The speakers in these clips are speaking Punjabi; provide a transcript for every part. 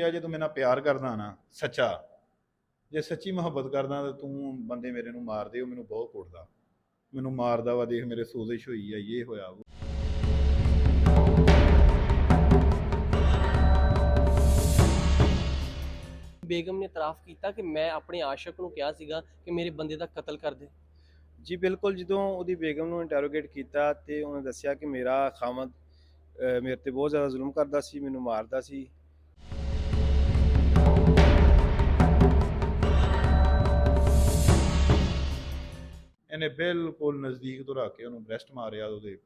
ਕਿਹਾ ਜੇ ਤੂੰ ਮੇਰੇ ਨਾਲ ਪਿਆਰ ਕਰਦਾ ਨਾ ਸੱਚਾ, ਜੇ ਸੱਚੀ ਮੁਹੱਬਤ ਕਰਦਾ ਤਾਂ ਤੂੰ ਬੰਦੇ ਮੇਰੇ ਨੂੰ ਮਾਰ ਦੇ, ਉਹ ਮੈਨੂੰ ਬਹੁਤ ਕੁੱਟਦਾ, ਮੈਨੂੰ ਮਾਰਦਾ ਵਾ, ਦੇਖ ਮੇਰੇ ਸੋਜ਼ਿਸ਼ ਹੋਈ ਆ, ਇਹ ਹੋਇਆ ਉਹ। ਬੇਗਮ ਨੇ ਇਤਰਾਫ ਕੀਤਾ ਕਿ ਮੈਂ ਆਪਣੇ ਆਸ਼ਿਕ ਨੂੰ ਕਿਹਾ ਸੀਗਾ ਕਿ ਮੇਰੇ ਬੰਦੇ ਦਾ ਕਤਲ ਕਰ ਦੇ। ਜੀ ਬਿਲਕੁਲ, ਜਦੋਂ ਉਹਦੀ ਬੇਗਮ ਨੂੰ ਇੰਟਰੋਗੇਟ ਕੀਤਾ ਤੇ ਉਹਨੇ ਦੱਸਿਆ ਕਿ ਮੇਰਾ ਖਾਮਦ ਮੇਰੇ ਤੇ ਬਹੁਤ ਜ਼ਿਆਦਾ ਜ਼ੁਲਮ ਕਰਦਾ ਸੀ, ਮੈਨੂੰ ਮਾਰਦਾ ਸੀ। ਇਹਨੇ ਬਿਲਕੁਲ ਨਜ਼ਦੀਕ ਤੋਂ ਰੱਖ ਕੇ ਉਹਨੂੰ ਬ੍ਰੈਸਟ ਮਾਰਿਆ, ਉਹਦੇ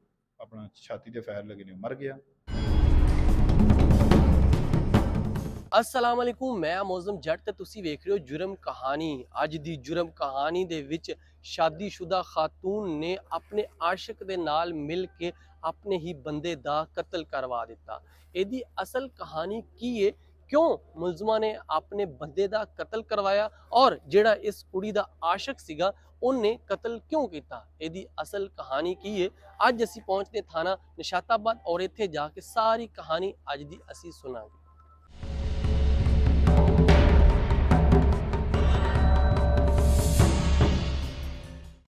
ਆਪਣਾ ਛਾਤੀ ਤੇ ਫਾਇਰ ਲੱਗੇ ਨੇ, ਉਹ ਮਰ ਗਿਆ। अस्सलाम वालेकुम, मैं मौज़म जट ते तुसी वेख रहे हो जुर्म कहानी। अज दी जुर्म कहानी दे विच शादीशुदा खातून ने अपने आशिक दे नाल मिल के अपने ही बंदे दा कत्ल करवा दिता। इहदी असल कहानी की है, क्यों मुलजमा ने अपने बंदे दा कत्ल करवाया और जिहड़ा इस कुड़ी दा आशिक सीगा उन्हें कत्ल क्यों किया, इहदी असल कहानी की है। अज असी पहुंचते थाना निशाताबाद और इत्थे जाके सारी कहानी अज दी असी सुनांगे।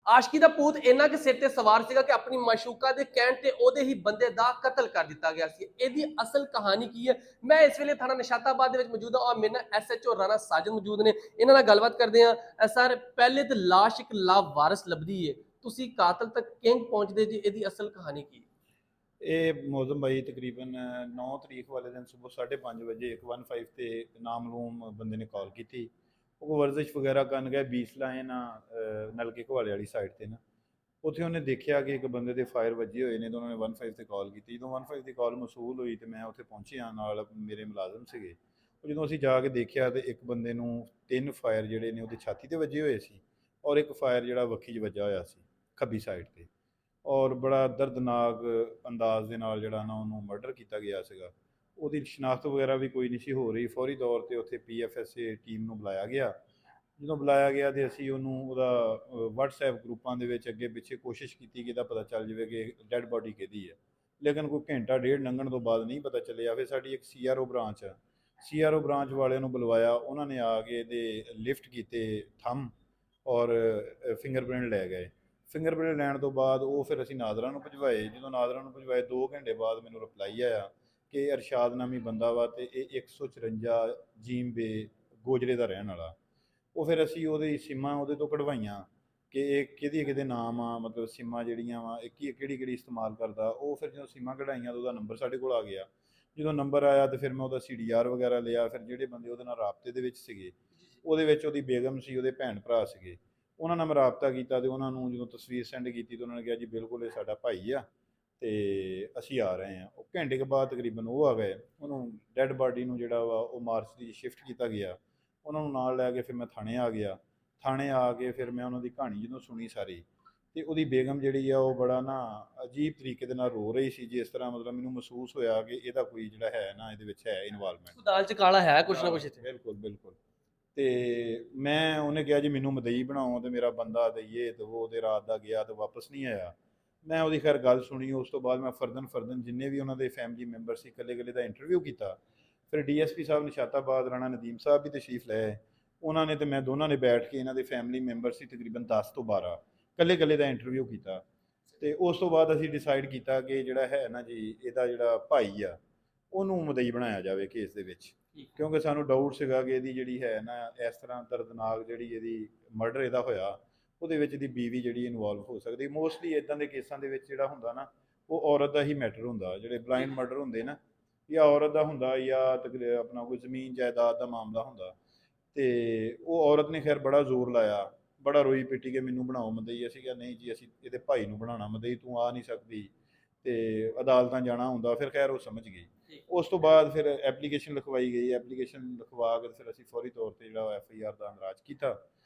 आशकी दा पूत इन्ना के सिर ते सवार सीगा कि अपनी माशूका दे कहण ते ओदे ही बंदे दा कत्ल कर दिता गया सी। इहदी असल कहानी की है, मैं इस वेले थाना निशाताबाद दे विच मौजूद हां और मेरे नाल SHO राणा साजिद मौजूद ने। इन्हां नाल गलबात करदे हां। सर, पहले ते लाश एक लावारिस लभदी है, तुसी कातल तक किंज पहुंचदे जी, इहदी असल कहानी की है? ਇਹ ਮੌਜ਼ਮ ਭਾਈ ਤਕਰੀਬਨ 9 ਤਰੀਕ ਵਾਲੇ ਦਿਨ ਸਵੇਰ 5:30 ਵਜੇ 115 ਤੇ ਨਾਮਲੂਮ ਬੰਦੇ ਨੇ ਕਾਲ ਕੀਤੀ। ਉਹ ਵਰਜ਼ਿਸ਼ ਵਗੈਰਾ ਕਰਨ ਗਏ ਬੀਸ ਲਾਈਨ ਨਲਕੇ ਘਵਾਲੇ ਵਾਲੀ ਸਾਈਡ ਤੇ ਨਾ, ਉੱਥੇ ਉਹਨੇ ਦੇਖਿਆ ਕਿ ਇੱਕ ਬੰਦੇ ਦੇ ਫਾਇਰ ਵੱਜੇ ਹੋਏ ਨੇ, ਤਾਂ ਉਹਨਾਂ ਨੇ 15 ਤੇ ਕਾਲ ਕੀਤੀ। ਜਦੋਂ 15 ਦੀ ਕਾਲ ਮਸੂਲ ਹੋਈ ਤੇ ਮੈਂ ਉੱਥੇ ਪਹੁੰਚਿਆ, ਨਾਲ ਮੇਰੇ ਮੁਲਾਜ਼ਮ ਸੀਗੇ। ਉਹ ਜਦੋਂ ਅਸੀਂ ਜਾ ਕੇ ਦੇਖਿਆ ਤੇ ਇੱਕ ਬੰਦੇ ਨੂੰ 3 ਫਾਇਰ ਜਿਹੜੇ ਨੇ ਉਹਦੀ ਛਾਤੀ ਤੇ ਵੱਜੇ ਹੋਏ ਸੀ, ਔਰ ਇੱਕ ਫਾਇਰ ਜਿਹੜਾ ਵੱਖੀ 'ਚ ਵੱਜਾ ਹੋਇਆ ਸੀ ਖੱਬੀ ਸਾਈਡ ਤੇ, ਔਰ ਬੜਾ ਦਰਦਨਾਕ ਅੰਦਾਜ਼ ਦੇ ਨਾਲ ਜਿਹੜਾ ਨਾ ਉਹਨੂੰ ਮਰਡਰ ਕੀਤਾ ਗਿਆ ਸੀਗਾ। ਉਹਦੀ ਸ਼ਨਾਖਤ ਵਗੈਰਾ ਵੀ ਕੋਈ ਨਹੀਂ ਸੀ ਹੋ ਰਹੀ। ਫੌਰੀ ਤੌਰ ਤੇ ਉੱਥੇ PFSA ਟੀਮ ਨੂੰ ਬੁਲਾਇਆ ਗਿਆ। ਜਦੋਂ ਬੁਲਾਇਆ ਗਿਆ ਤੇ ਅਸੀਂ ਉਹਨੂੰ ਉਹਦਾ WhatsApp ਗਰੁੱਪਾਂ ਦੇ ਵਿੱਚ ਅੱਗੇ ਪਿੱਛੇ ਕੋਸ਼ਿਸ਼ ਕੀਤੀ ਕਿ ਇਹਦਾ ਪਤਾ ਚੱਲ ਜਾਵੇ ਕਿ ਡੈੱਡ ਬਾਡੀ ਕਿਹਦੀ ਹੈ, ਲੇਕਿਨ ਕੋਈ ਘੰਟਾ ਡੇਢ ਲੰਘਣ ਤੋਂ ਬਾਅਦ ਨਹੀਂ ਪਤਾ ਚੱਲਿਆ। ਫਿਰ ਸਾਡੀ ਇੱਕ CRO ਬ੍ਰਾਂਚ ਆ, CRO ਬ੍ਰਾਂਚ ਵਾਲਿਆਂ ਨੂੰ ਬੁਲਵਾਇਆ, ਉਹਨਾਂ ਨੇ ਆ ਕੇ ਇਹਦੇ ਲਿਫਟ ਕੀਤੇ ਥੰਮ ਔਰ ਫਿੰਗਰਪ੍ਰਿੰਟ ਲੈ ਗਏ। ਫਿੰਗਰਪ੍ਰਿੰਟ ਲੈਣ ਤੋਂ ਬਾਅਦ ਉਹ ਫਿਰ ਅਸੀਂ ਨਾਜ਼ਰਾਂ ਨੂੰ ਭਿਜਵਾਏ। ਜਦੋਂ ਨਾਜ਼ਰਾਂ ਨੂੰ ਭਿਜਵਾਏ 2 ਘੰਟੇ ਬਾਅਦ ਮੈਨੂੰ ਰਿਪਲਾਈ ਆਇਆ ਕਿ ਅਰਸ਼ਾਦ ਨਾਮੀ ਬੰਦਾ ਵਾ ਤੇ ਇਹ 154 ਜੀਮ ਬੇ ਗੋਜਰੇ ਦਾ ਰਹਿਣ ਵਾਲਾ। ਉਹ ਫਿਰ ਅਸੀਂ ਉਹਦੀ ਸਿਮਾਂ ਉਹਦੇ ਤੋਂ ਕਢਵਾਈਆਂ ਕਿ ਇਹ ਕਿਹਦੇ ਨਾਮ ਆ, ਮਤਲਬ ਸਿਮਾਂ ਜਿਹੜੀਆਂ ਵਾ ਇਹ ਕਿਹੜੀ ਇਸਤੇਮਾਲ ਕਰਦਾ। ਉਹ ਫਿਰ ਜਦੋਂ ਸਿਮਾਂ ਕਢਾਈਆਂ ਤਾਂ ਉਹਦਾ ਨੰਬਰ ਸਾਡੇ ਕੋਲ ਆ ਗਿਆ। ਜਦੋਂ ਨੰਬਰ ਆਇਆ ਤਾਂ ਫਿਰ ਮੈਂ ਉਹਦਾ CDR ਵਗੈਰਾ ਲਿਆ। ਫਿਰ ਜਿਹੜੇ ਬੰਦੇ ਉਹਦੇ ਨਾਲ ਰਾਬਤੇ ਦੇ ਵਿੱਚ ਸੀਗੇ, ਉਹਦੇ ਵਿੱਚ ਉਹਦੀ ਬੇਗਮ ਸੀ, ਉਹਦੇ ਭੈਣ ਭਰਾ ਸੀਗੇ, ਉਹਨਾਂ ਨਾਲ ਮੈਂ ਰਾਬਤਾ ਕੀਤਾ ਤੇ ਉਹਨਾਂ ਨੂੰ ਜਦੋਂ ਤਸਵੀਰ ਸੈਂਡ ਕੀਤੀ ਤਾਂ ਉਹਨਾਂ ਨੇ ਕਿਹਾ ਜੀ ਬਿਲਕੁਲ ਇਹ ਸਾਡਾ ਭਾਈ ਆ ਤੇ ਅਸੀਂ ਆ ਰਹੇ ਹਾਂ। ਉਹ ਘੰਟੇ ਕੇ ਬਾਅਦ ਤਕਰੀਬਨ ਉਹ ਆ ਗਏ। ਉਹਨੂੰ ਡੈੱਡ ਬਾਡੀ ਨੂੰ ਜਿਹੜਾ ਵਾ ਉਹ ਮਾਰਚ ਦੀ ਸ਼ਿਫਟ ਕੀਤਾ ਗਿਆ। ਉਹਨਾਂ ਨੂੰ ਨਾਲ ਲੈ ਕੇ ਫਿਰ ਮੈਂ ਥਾਣੇ ਆ ਗਿਆ। ਥਾਣੇ ਆ ਕੇ ਫਿਰ ਮੈਂ ਉਹਨਾਂ ਦੀ ਕਹਾਣੀ ਜਦੋਂ ਸੁਣੀ ਸਾਰੀ, ਤੇ ਉਹਦੀ ਬੇਗਮ ਜਿਹੜੀ ਆ ਉਹ ਬੜਾ ਨਾ ਅਜੀਬ ਤਰੀਕੇ ਦੇ ਨਾਲ ਰੋ ਰਹੀ ਸੀ, ਜਿਸ ਤਰ੍ਹਾਂ ਮਤਲਬ ਮੈਨੂੰ ਮਹਿਸੂਸ ਹੋਇਆ ਕਿ ਇਹਦਾ ਕੋਈ ਜਿਹੜਾ ਹੈ ਨਾ ਇਹਦੇ ਵਿੱਚ ਹੈ ਇਨਵੋਲਵਮੈਂਟ, ਦਾਲ ਚ ਕਾਲਾ ਹੈ ਕੁਛ ਨਾ ਕੁਛ ਇੱਥੇ। ਬਿਲਕੁਲ। ਤੇ ਮੈਂ ਉਹਨੇ ਕਿਹਾ ਜੀ ਮੈਨੂੰ ਮਦਈ ਬਣਾਓ ਤੇ ਮੇਰਾ ਬੰਦਾ ਤੇ ਇਹ ਤੇ ਉਹ ਤੇ ਰਾਤ ਦਾ ਗਿਆ ਤੇ ਵਾਪਸ ਨਹੀਂ ਆਇਆ। ਮੈਂ ਉਹਦੀ ਖੈਰ ਗੱਲ ਸੁਣੀ। ਉਸ ਤੋਂ ਬਾਅਦ ਮੈਂ ਫਰਦਨ ਜਿੰਨੇ ਵੀ ਉਹਨਾਂ ਦੇ ਫੈਮਿਲੀ ਮੈਂਬਰ ਸੀ ਇਕੱਲੇ ਦਾ ਇੰਟਰਵਿਊ ਕੀਤਾ। ਫਿਰ DSP ਸਾਹਿਬ ਨਿਸ਼ਾਤਾਬਾਦ ਰਾਣਾ ਨਦੀਮ ਸਾਹਿਬ ਵੀ ਤਸ਼ਰੀਫ ਲਏ। ਉਹਨਾਂ ਨੇ ਤੇ ਮੈਂ ਦੋਨਾਂ ਨੇ ਬੈਠ ਕੇ ਇਹਨਾਂ ਦੇ ਫੈਮਿਲੀ ਮੈਂਬਰ ਸੀ ਤਕਰੀਬਨ 10 ਤੋਂ 12 ਇਕੱਲੇ ਦਾ ਇੰਟਰਵਿਊ ਕੀਤਾ। ਤੇ ਉਸ ਤੋਂ ਬਾਅਦ ਅਸੀਂ ਡਿਸਾਈਡ ਕੀਤਾ ਕਿ ਜਿਹੜਾ ਹੈ ਨਾ ਜੀ ਇਹਦਾ ਜਿਹੜਾ ਭਾਈ ਆ ਉਹਨੂੰ ਮਦਈ ਬਣਾਇਆ ਜਾਵੇ ਕੇਸ ਦੇ ਵਿੱਚ, ਕਿਉਂਕਿ ਸਾਨੂੰ ਡਾਊਟ ਸੀਗਾ ਕਿ ਇਹਦੀ ਜਿਹੜੀ ਹੈ ਨਾ ਇਸ ਤਰ੍ਹਾਂ ਦਰਦਨਾਕ ਜਿਹੜੀ ਇਹਦੀ ਮਰਡਰ ਇਹਦਾ ਹੋਇਆ, ਉਹਦੇ ਵਿੱਚ ਇਹਦੀ ਬੀਵੀ ਜਿਹੜੀ ਇਨਵੋਲਵ ਹੋ ਸਕਦੀ। ਮੋਸਟਲੀ ਇਦਾਂ ਦੇ ਕੇਸਾਂ ਦੇ ਵਿੱਚ ਜਿਹੜਾ ਹੁੰਦਾ ਨਾ ਉਹ ਔਰਤ ਦਾ ਹੀ ਮੈਟਰ ਹੁੰਦਾ। ਜਿਹੜੇ ਬਲਾਈਂਡ ਮਰਡਰ ਹੁੰਦੇ ਨਾ, ਜਾਂ ਔਰਤ ਦਾ ਹੁੰਦਾ ਜਾਂ ਆਪਣਾ ਕੋਈ ਜ਼ਮੀਨ ਜਾਇਦਾਦ ਦਾ ਮਾਮਲਾ ਹੁੰਦਾ। ਤੇ ਉਹ ਔਰਤ ਨੇ ਖੈਰ ਬੜਾ ਜ਼ੋਰ ਲਾਇਆ, ਬੜਾ ਰੋਈ ਪਿੱਟੀ ਕੇ ਮੈਨੂੰ ਬਣਾਓ ਮਦਈ। ਅਸੀਂ ਕਿਹਾ ਨਹੀਂ ਜੀ ਅਸੀਂ ਇਹਦੇ ਭਾਈ ਨੂੰ ਬਣਾਉਣਾ ਮਦਈ, ਤੂੰ ਆ ਨਹੀਂ ਸਕਦੀ ਤੇ ਅਦਾਲਤਾਂ ਜਾਣਾ ਹੁੰਦਾ। ਫਿਰ ਖੈਰ ਉਹ ਸਮਝ ਗਈ। ਉਸ ਤੋਂ ਬਾਅਦ ਫਿਰ ਐਪਲੀਕੇਸ਼ਨ ਲਿਖਵਾਈ ਗਈ। ਐਪਲੀਕੇਸ਼ਨ ਲਿਖਵਾ ਕੇ ਫਿਰ ਅਸੀਂ ਫੌਰੀ ਤੌਰ ਤੇ ਜਿਹੜਾ FIR ਦਾ ਅੰਦਰਾਜ ਕੀਤਾ।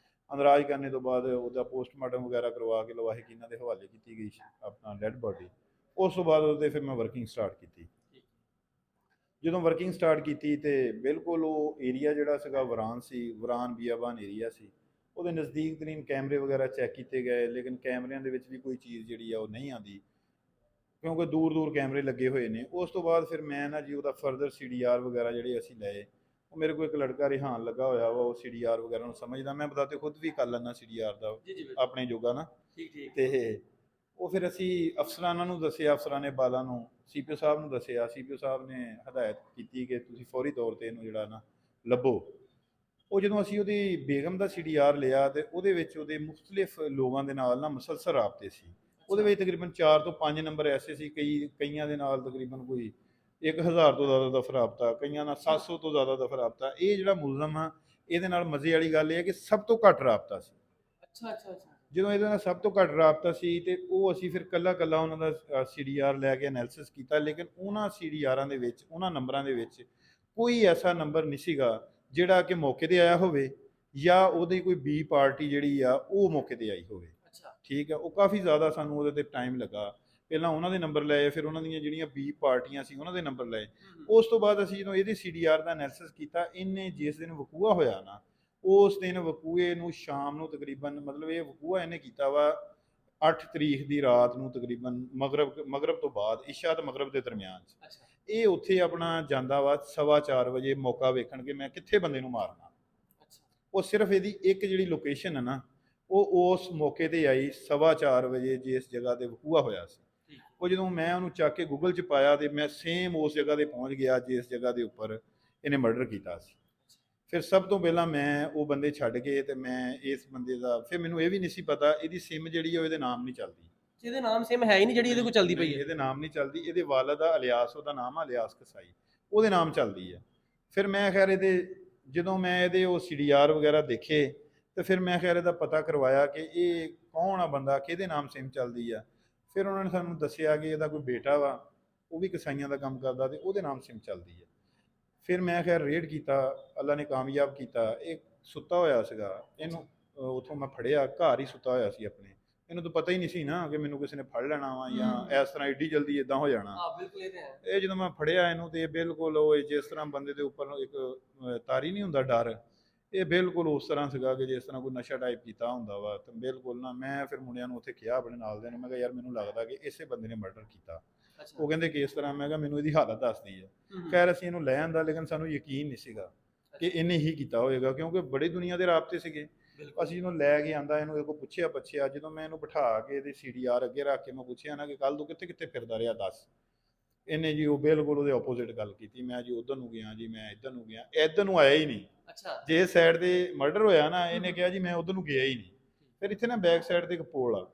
ਅੰਦਰਾਜ ਕਰਨ ਤੋਂ ਬਾਅਦ ਉਹਦਾ ਪੋਸਟਮਾਰਟਮ ਵਗੈਰਾ ਕਰਵਾ ਕੇ ਲਵਾਹਿਕੀਨਾਂ ਦੇ ਹਵਾਲੇ ਕੀਤੀ ਗਈ ਆਪਣਾ ਡੈੱਡ ਬਾਡੀ। ਉਸ ਤੋਂ ਬਾਅਦ ਉਹਦੇ ਫਿਰ ਮੈਂ ਵਰਕਿੰਗ ਸਟਾਰਟ ਕੀਤੀ। ਜਦੋਂ ਵਰਕਿੰਗ ਸਟਾਰਟ ਕੀਤੀ ਤੇ ਬਿਲਕੁਲ ਉਹ ਏਰੀਆ ਜਿਹੜਾ ਸੀਗਾ ਵਰਾਨ ਬੀਆਬਾਨ ਏਰੀਆ ਸੀ। ਉਹਦੇ ਨਜ਼ਦੀਕ ਤਰੀਨ ਕੈਮਰੇ ਵਗੈਰਾ ਚੈੱਕ ਕੀਤੇ ਗਏ, ਲੇਕਿਨ ਕੈਮਰਿਆਂ ਦੇ ਵਿੱਚ ਵੀ ਕੋਈ ਚੀਜ਼ ਜਿਹੜੀ ਆ ਉਹ ਨਹੀਂ ਆਉਂਦੀ, ਕਿਉਂਕਿ ਦੂਰ ਕੈਮਰੇ ਲੱਗੇ ਹੋਏ ਨੇ। ਉਸ ਤੋਂ ਬਾਅਦ ਫਿਰ ਮੈਂ ਨਾ ਜੀ ਉਹਦਾ ਫਰਦਰ CDR ਵਗੈਰਾ ਜਿਹੜੇ ਅਸੀਂ ਲਏ ਉਹ ਮੇਰੇ ਕੋਲ ਇੱਕ ਲੜਕਾ ਰਿਹਾਨ ਲੱਗਾ ਹੋਇਆ ਵਾ, ਉਹ ਸੀਡੀਆਰ ਵਗੈਰਾ ਨੂੰ ਸਮਝਦਾ, ਮੈਂ ਬਤਾ ਤੇ ਖੁਦ ਵੀ ਕਰ ਲੈਂਦਾ ਸੀਡੀਆਰ ਦਾ ਜੀ ਜੀ ਆਪਣੇ ਜੋਗਾ ਨਾ। ਠੀਕ ਠੀਕ। ਤੇ ਉਹ ਫਿਰ ਅਸੀਂ ਅਫਸਰਾਂ ਨੂੰ ਦੱਸਿਆ, ਅਫਸਰਾਂ ਨੇ ਬਾਲਾ ਨੂੰ ਸੀਪੀਓ ਸਾਹਿਬ ਨੂੰ ਦੱਸਿਆ, ਸੀਪੀਓ ਸਾਹਿਬ ਨੇ ਹਦਾਇਤ ਕੀਤੀ ਕਿ ਤੁਸੀਂ ਫੌਰੀ ਤੌਰ ਤੇ ਇਹਨੂੰ ਜਿਹੜਾ ਨਾ ਲੱਭੋ। ਉਹ ਜਦੋਂ ਅਸੀਂ ਉਹਦੀ ਬੇਗਮ ਦਾ ਸੀਡੀਆਰ ਲਿਆ ਤੇ ਉਹਦੇ ਵਿੱਚ ਉਹਦੇ ਮੁਖਤਲਿਫ ਲੋਕਾਂ ਦੇ ਨਾਲ ਨਾ ਮੁਸਲਸਲ ਰਾਬਤੇ ਸੀ। ਉਹਦੇ ਵਿੱਚ ਤਕਰੀਬਨ 4 ਤੋਂ 5 ਨੰਬਰ ਐਸੇ ਸੀ, ਕਈਆਂ ਦੇ ਨਾਲ ਤਕਰੀਬਨ ਕੋਈ 1000 ਤੋਂ ਜ਼ਿਆਦਾ ਦਫ਼ਾ ਰਾਬਤਾ, ਕਈਆਂ ਨਾਲ 700 ਤੋਂ ਜ਼ਿਆਦਾ ਦਫ਼ਾ ਰਾਬਤਾ। ਇਹ ਜਿਹੜਾ ਮੁਲਜ਼ਮ ਆ, ਇਹਦੇ ਨਾਲ ਮਜ਼ੇ ਵਾਲੀ ਗੱਲ ਇਹ ਹੈ ਕਿ ਸਭ ਤੋਂ ਘੱਟ ਰਾਬਤਾ ਸੀ। ਅੱਛਾ ਅੱਛਾ ਅੱਛਾ। ਜਦੋਂ ਇਹਦੇ ਨਾਲ ਸਭ ਤੋਂ ਘੱਟ ਰਾਬਤਾ ਸੀ ਤੇ ਉਹ ਅਸੀਂ ਫਿਰ ਕੱਲਾ ਕੱਲਾ ਉਹਨਾਂ ਦਾ ਸੀਡੀਆਰ ਲੈ ਕੇ ਐਨਾਲਿਸਿਸ ਕੀਤਾ, ਲੇਕਿਨ ਉਹਨਾਂ ਸੀਡੀਆਰਾਂ ਦੇ ਵਿੱਚ, ਉਹਨਾਂ ਨੰਬਰਾਂ ਦੇ ਵਿੱਚ ਕੋਈ ਐਸਾ ਨੰਬਰ ਨਹੀਂ ਸੀਗਾ ਜਿਹੜਾ ਕਿ ਮੌਕੇ ਤੇ ਆਇਆ ਹੋਵੇ ਜਾਂ ਉਹਦੀ ਕੋਈ ਬੀ ਪਾਰਟੀ ਜਿਹੜੀ ਆ ਉਹ ਮੌਕੇ ਤੇ ਆਈ ਹੋਵੇ। ਅੱਛਾ ਠੀਕ ਹੈ, ਉਹ ਕਾਫੀ ਜ਼ਿਆਦਾ ਸਾਨੂੰ ਉਹਦੇ ਤੇ ਟਾਈਮ ਲੱਗਾ। ਪਹਿਲਾਂ ਉਹਨਾਂ ਦੇ ਨੰਬਰ ਲਏ, ਫਿਰ ਉਹਨਾਂ ਦੀਆਂ ਜਿਹੜੀਆਂ ਬੀ ਪਾਰਟੀਆਂ ਸੀ ਉਹਨਾਂ ਦੇ ਨੰਬਰ ਲਏ। ਉਸ ਤੋਂ ਬਾਅਦ ਅਸੀਂ ਜਦੋਂ ਇਹਦੀ ਸੀਡੀਆਰ ਦਾ ਐਨਾਲਿਸਿਸ ਕੀਤਾ, ਇਹਨੇ ਜਿਸ ਦਿਨ ਵਕੂਆ ਹੋਇਆ ਨਾ, ਉਸ ਦਿਨ ਵਕੂਏ ਨੂੰ ਸ਼ਾਮ ਨੂੰ ਤਕਰੀਬਨ, ਮਤਲਬ ਇਹ ਵਕੂਆ ਇਹਨੇ ਕੀਤਾ ਵਾ 8 ਤਰੀਕ ਦੀ ਰਾਤ ਨੂੰ ਤਕਰੀਬਨ ਮਗਰਬ ਤੋਂ ਬਾਅਦ, ਇਸ਼ਾ ਤੇ ਮਗਰਬ ਦੇ ਦਰਮਿਆਨ। ਅੱਛਾ ਇਹ ਉੱਥੇ ਆਪਣਾ ਜਾਂਦਾ ਵਾ 4:15 ਵਜੇ ਮੌਕਾ ਵੇਖਣ ਕੇ ਮੈਂ ਕਿੱਥੇ ਬੰਦੇ ਨੂੰ ਮਾਰਨਾ। ਅੱਛਾ। ਉਹ ਸਿਰਫ ਇਹਦੀ ਇੱਕ ਜਿਹੜੀ ਲੋਕੇਸ਼ਨ ਹੈ ਨਾ, ਉਹ ਉਸ ਮੌਕੇ ਤੇ ਆਈ 4:15 ਵਜੇ ਜਿਸ ਜਗ੍ਹਾ ਤੇ ਵਕੂਆ ਹੋਇਆ ਸੀ। ਉਹ ਜਦੋਂ ਮੈਂ ਉਹਨੂੰ ਚੱਕ ਕੇ ਗੂਗਲ 'ਚ ਪਾਇਆ ਤੇ ਮੈਂ ਸੇਮ ਉਸ ਜਗ੍ਹਾ ਤੇ ਪਹੁੰਚ ਗਿਆ ਜਿਸ ਜਗ੍ਹਾ ਦੇ ਉੱਪਰ ਇਹਨੇ ਮਰਡਰ ਕੀਤਾ ਸੀ। ਫਿਰ ਸਭ ਤੋਂ ਪਹਿਲਾਂ ਮੈਂ ਉਹ ਬੰਦੇ ਛੱਡ ਕੇ ਤੇ ਮੈਂ ਇਸ ਬੰਦੇ ਦਾ, ਫਿਰ ਮੈਨੂੰ ਇਹ ਵੀ ਨਹੀਂ ਸੀ ਪਤਾ ਇਹਦੀ ਸਿਮ ਜਿਹੜੀ ਆ ਇਹਦੇ ਨਾਮ ਨਹੀਂ ਚੱਲਦੀ। ਜਿਹਦੇ ਨਾਮ ਸਿਮ ਹੈ ਹੀ ਨਹੀਂ ਜਿਹੜੀ ਇਹਦੇ ਕੋਲ ਚੱਲਦੀ ਪਈ ਹੈ। ਇਹਦੇ ਨਾਮ ਨਹੀਂ ਚੱਲਦੀ, ਇਹਦੇ ਵਾਲਦ ਦਾ ਅਲਿਆਸ, ਉਹਦਾ ਨਾਮ ਆ ਅਲਿਆਸ ਕਸਾਈ, ਉਹਦੇ ਨਾਮ ਚੱਲਦੀ ਹੈ। ਫਿਰ ਮੈਂ ਖੈਰ ਜਦੋਂ ਮੈਂ ਇਹਦੇ ਉਹ ਸੀਡੀਆਰ ਵਗੈਰਾ ਦੇਖੇ ਤੇ ਫਿਰ ਮੈਂ ਖੈਰ ਇਹਦਾ ਪਤਾ ਕਰਵਾਇਆ ਕਿ ਇਹ ਕੌਣ ਆ ਬੰਦਾ, ਕਿਹਦੇ ਨਾਮ ਸਿਮ ਚੱਲਦੀ ਆ। ਫਿਰ ਉਹਨਾਂ ਨੇ ਸਾਨੂੰ ਦੱਸਿਆ ਕਿ ਇਹਦਾ ਕੋਈ ਬੇਟਾ ਵਾ, ਉਹ ਵੀ ਕਸਾਈਆਂ ਦਾ ਕੰਮ ਕਰਦਾ ਤੇ ਉਹਦੇ ਨਾਮ ਸਿਮ ਚੱਲਦੀ ਹੈ। ਫਿਰ ਮੈਂ ਖੈਰ ਰੇਡ ਕੀਤਾ, ਅੱਲਾ ਨੇ ਕਾਮਯਾਬ ਕੀਤਾ। ਇਹ ਸੁੱਤਾ ਹੋਇਆ ਸੀਗਾ, ਇਹਨੂੰ ਉੱਥੋਂ ਮੈਂ ਫੜਿਆ, ਘਰ ਹੀ ਸੁੱਤਾ ਹੋਇਆ ਸੀ ਆਪਣੇ। ਇਹਨੂੰ ਤਾਂ ਪਤਾ ਹੀ ਨਹੀਂ ਸੀ ਨਾ ਕਿ ਮੈਨੂੰ ਕਿਸੇ ਨੇ ਫੜ ਲੈਣਾ ਵਾ ਜਾਂ ਇਸ ਤਰ੍ਹਾਂ ਏਡੀ ਜਲਦੀ ਇਦਾਂ ਹੋ ਜਾਣਾ। ਹਾਂ ਬਿਲਕੁਲ, ਇਹ ਤੇ ਹੈ। ਇਹ ਜਦੋਂ ਮੈਂ ਫੜਿਆ ਇਹਨੂੰ ਤੇ ਇਹ ਬਿਲਕੁਲ ਉਹ ਜਿਸ ਤਰ੍ਹਾਂ ਬੰਦੇ ਦੇ ਉੱਪਰ ਇੱਕ ਤਾਰੀ ਨਹੀਂ ਹੁੰਦਾ ਡਰ, ਇਹ ਬਿਲਕੁਲ ਉਸ ਤਰ੍ਹਾਂ ਸੀਗਾ ਕਿ ਜਿਸ ਤਰ੍ਹਾਂ ਕੋਈ ਨਸ਼ਾ ਟਾਈਪ ਕੀਤਾ ਹੁੰਦਾ ਵਾ। ਤੇ ਬਿਲਕੁਲ ਨਾ, ਮੈਂ ਫਿਰ ਮੁੰਡਿਆਂ ਨੂੰ ਉੱਥੇ ਕਿਹਾ ਆਪਣੇ ਨਾਲ ਦੇ ਨੂੰ, ਮੈਂ ਕਿਹਾ ਯਾਰ ਮੈਨੂੰ ਲੱਗਦਾ ਕਿ ਇਸੇ ਬੰਦੇ ਨੇ ਮਰਡਰ ਕੀਤਾ। ਉਹ ਕਹਿੰਦੇ ਕਿ ਇਸ ਤਰ੍ਹਾਂ। ਮੈਂ ਕਿਹਾ ਮੈਨੂੰ ਇਹਦੀ ਹਾਲਤ ਦੱਸਦੀ ਹੈ। ਖੈਰ ਅਸੀਂ ਇਹਨੂੰ ਲੈ ਆਂਦਾ, ਲੇਕਿਨ ਸਾਨੂੰ ਯਕੀਨ ਨਹੀਂ ਸੀਗਾ ਕਿ ਇਹਨੇ ਹੀ ਕੀਤਾ ਹੋਏਗਾ, ਕਿਉਂਕਿ ਬੜੀ ਦੁਨੀਆ ਦੇ ਰਾਬਤੇ ਸੀਗੇ। ਅਸੀਂ ਇਹਨੂੰ ਲੈ ਕੇ ਆਂਦਾ, ਇਹਨੂੰ ਇਹ ਕੋ ਪੁੱਛਿਆ। ਜਦੋਂ ਮੈਂ ਇਹਨੂੰ ਬਿਠਾ ਕੇ ਇਹਦੀ ਸੀਡੀਆਰ ਅੱਗੇ ਰੱਖ ਕੇ ਮੈਂ ਪੁੱਛਿਆ ਨਾ ਕਿ ਕੱਲ ਤੂੰ ਕਿੱਥੇ ਕਿੱਥੇ ਫਿਰਦਾ ਰਿਹਾ ਦੱਸ। ਇਹਨੇ ਜੀ ਉਹ ਬਿਲਕੁਲ ਉਹਦੇ ਆਪੋਜ਼ਿਟ ਗੱਲ ਕੀਤੀ। ਮੈਂ ਜੀ ਉਧਰ ਨੂੰ ਗਿਆ ਜੀ, ਮੈਂ ਇੱਧਰ ਨੂੰ ਗਿਆ, ਇੱਧਰ ਨੂੰ ਆਇਆ ਹੀ ਨਹੀਂ। ਅੱਛਾ। ਜੇ ਸਾਈਡ ਤੇ ਮਰਡਰ ਹੋਇਆ ਨਾ, ਇਹਨੇ ਕਿਹਾ ਜੀ ਮੈਂ ਉਧਰ ਨੂੰ ਗਿਆ ਹੀ ਨਹੀਂ। ਫਿਰ ਇੱਥੇ ਨਾ ਬੈਕ ਸਾਈਡ ਤੇ ਇੱਕ ਪੁਲ ਆ,